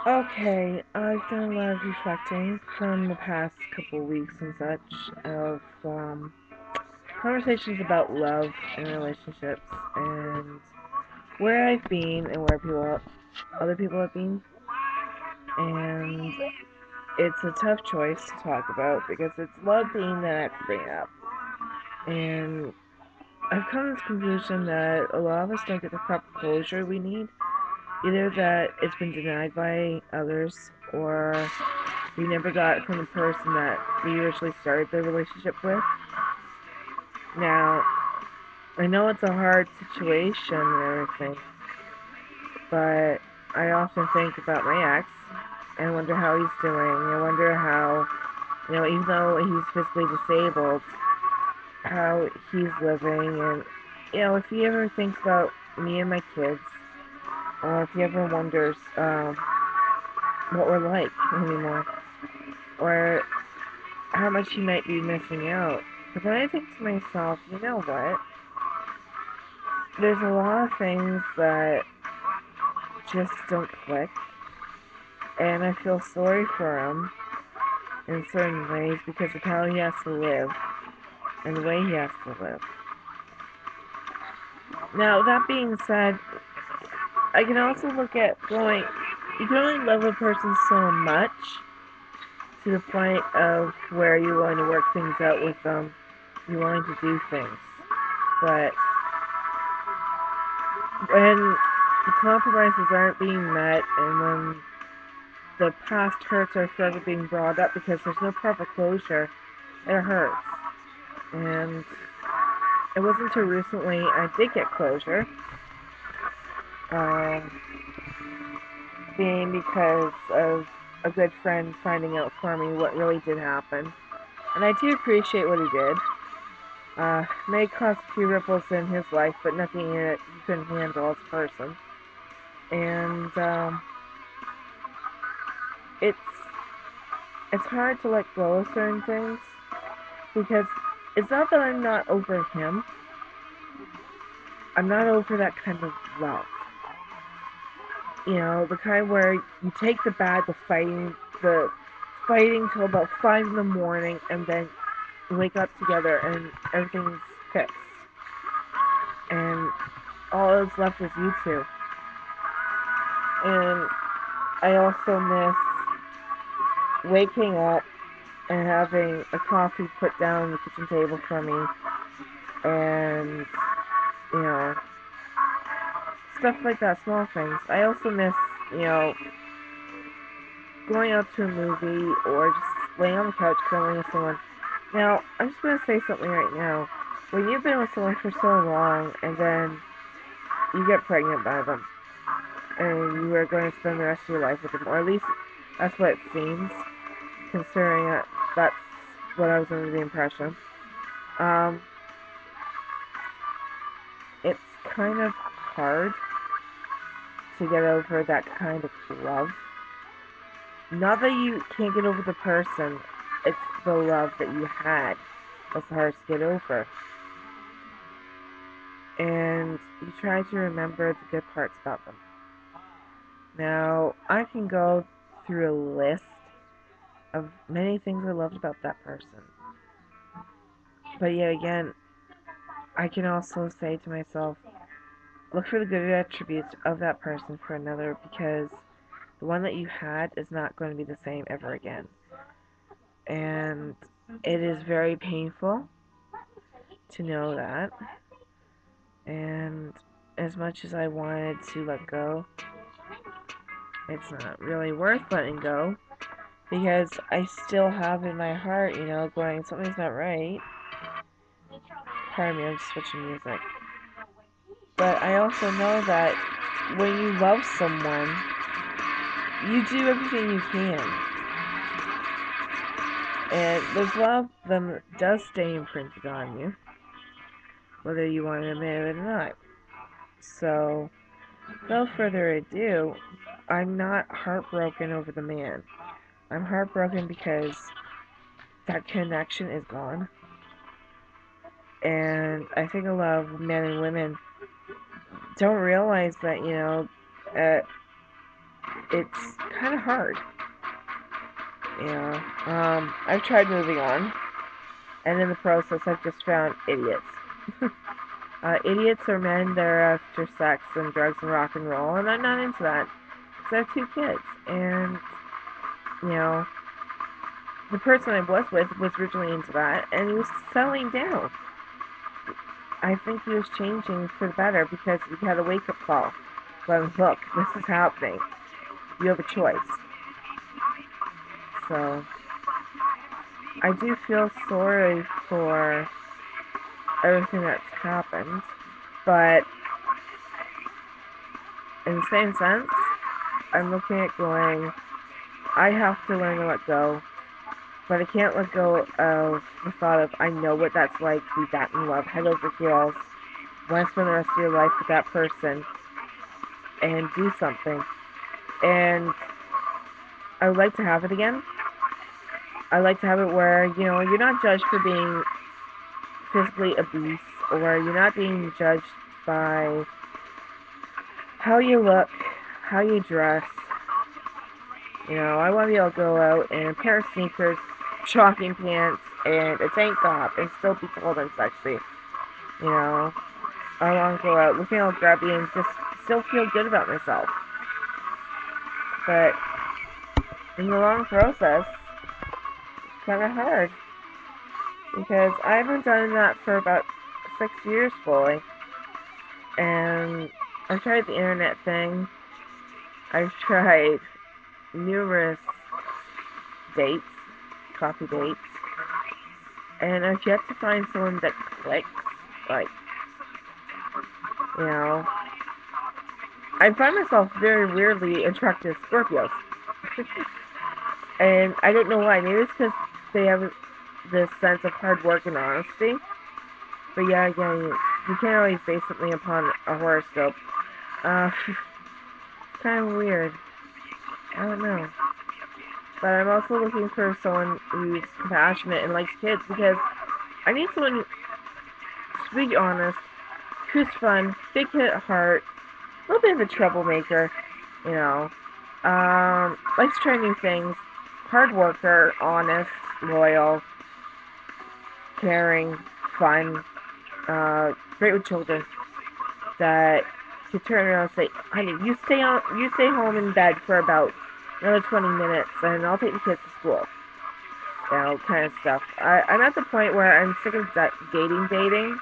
Okay, I've done a lot of reflecting from the past couple weeks and such of conversations about love and relationships and where I've been and where other people have been. And it's a tough choice to talk about because it's love being that I have to bring up. And I've come to this conclusion that a lot of us don't get the proper closure we need. Either that it's been denied by others or we never got it from the person that we originally started the relationship with. Now, I know it's a hard situation and everything, but I often think about my ex and wonder how he's doing. I wonder how, even though he's physically disabled, how he's living. And, if he ever thinks about me and my kids, or if he ever wonders what we're like anymore, or how much he might be missing out. But then I think to myself, you know what? There's a lot of things that just don't click, and I feel sorry for him in certain ways because of how he has to live and the way he has to live. Now, that being said, I can also look at going, you can only love a person so much to the point of where you're willing to work things out with them, you're willing to do things. But when the compromises aren't being met and when the past hurts are forever being brought up because there's no proper closure, it hurts. And it wasn't until recently I did get closure, um, being because of a good friend finding out for me what really did happen. And I do appreciate what he did. May cause a few ripples in his life, but nothing in it he couldn't handle as a person. And it's it's hard to let go of certain things because it's not that I'm not over him. I'm not over that kind of love. The kind where you take the fighting till about 5 in the morning, and then you wake up together and everything's fixed, and all that's left is you two. And I also miss waking up and having a coffee put down on the kitchen table for me, and you know stuff like that, small things. I also miss you know going out to a movie or just laying on the couch cuddling with someone. Now, I'm just going to say something right now. When you've been with someone for so long and then you get pregnant by them and you are going to spend the rest of your life with them, or at least that's what it seems, considering that that's what I was under the impression, um, it's kind of hard to get over that kind of love. Not that you can't get over the person, it's the love that you had that's hard to get over. And you try to remember the good parts about them. Now, I can go through a list of many things I loved about that person. But yet again, I can also say to myself, look for the good attributes of that person for another because the one that you had is not going to be the same ever again. And it is very painful to know that. And as much as I wanted to let go, it's not really worth letting go because I still have in my heart, going, something's not right. Pardon me, I'm just switching music. But I also know that when you love someone, you do everything you can. And there's a lot of them that does stay imprinted on you, whether you want to admit it or not. So, without further ado, I'm not heartbroken over the man. I'm heartbroken because that connection is gone. And I think a lot of men and women don't realize that, uh, it's kind of hard. I've tried moving on, and in the process, I've just found idiots. Idiots are men that are after sex and drugs and rock and roll, and I'm not into that. Because I have 2 kids, and, you know, the person I was with was originally into that, and he was settling down. I think he was changing for the better because he had a wake-up call. But look, this is happening. You have a choice. So, I do feel sorry for everything that's happened, but in the same sense, I'm looking at going, I have to learn to let go, but I can't let go of the thought of I know what that's like to be that in love, head over heels, want to spend the rest of your life with that person, and do something. And I would like to have it again. I like to have it where, you're not judged for being physically obese, or you're not being judged by how you look, how you dress. I want to be able to go out in a pair of sneakers, jogging pants, and a tank top, and still be told I'm sexy. I want to go out looking all grubby and just still feel good about myself. But in the long process, it's kind of hard. Because I haven't done that for about 6 years fully. And I've tried the internet thing. I've tried numerous dates, coffee dates. And I've yet to find someone that clicks. Like, I find myself very weirdly attracted to Scorpios. And I don't know why. Maybe it's because they have this sense of hard work and honesty. But yeah, again, you can't always base something upon a horoscope. It's kind of weird. I don't know. But I'm also looking for someone who's compassionate and likes kids because I need someone, to be honest, who's fun, big hit heart, a little bit of a troublemaker, likes to try new things, hard worker, honest, loyal, caring, fun, great with children, that could turn around and say, honey, you stay home in bed for about another 20 minutes, and I'll take the kids to school. Kind of stuff. I'm at the point where I'm sick of dating,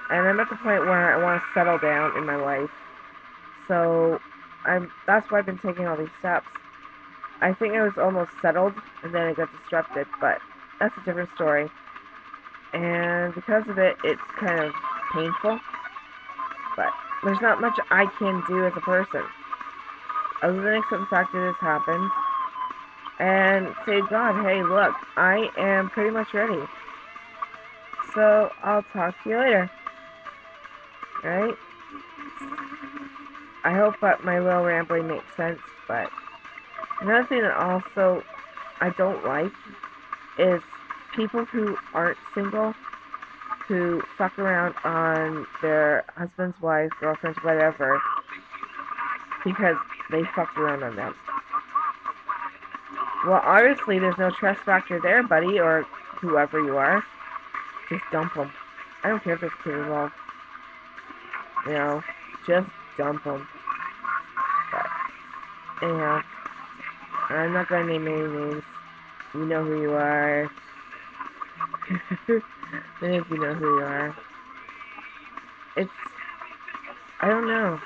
and I'm at the point where I want to settle down in my life. So, that's why I've been taking all these steps. I think I was almost settled, and then it got disrupted, but that's a different story. And because of it, it's kind of painful, but there's not much I can do as a person, other than accept the fact that this happened, and say, God, hey, look, I am pretty much ready. So, I'll talk to you later. Alright? I hope that my little rambling makes sense, but another thing that also I don't like is people who aren't single, who fuck around on their husband's wife, girlfriend's, whatever, because they fucked around on them. Well, obviously, there's no trust factor there, buddy, or whoever you are. Just dump them. I don't care if there's kids involved. Just dump them. But, anyhow, I'm not gonna name any names. You know who you are. Many of you know who you are. It's, I don't know,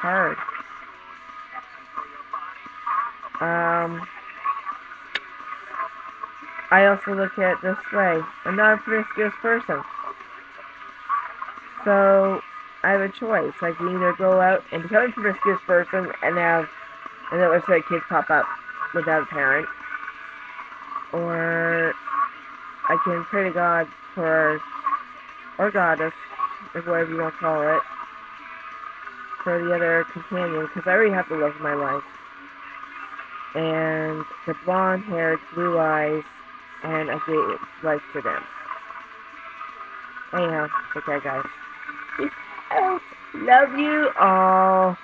hard. I also look at it this way. I'm not a promiscuous person. So, I have a choice. I can either go out and become a promiscuous person and then let's say kids pop up without a parent. Or I can pray to God or goddess, or whatever you want to call it, for the other companion, because I already have the love of my life. And the blonde-haired, blue eyes, and I gave life to them. Anyhow, take care, guys. Peace out. Love you all.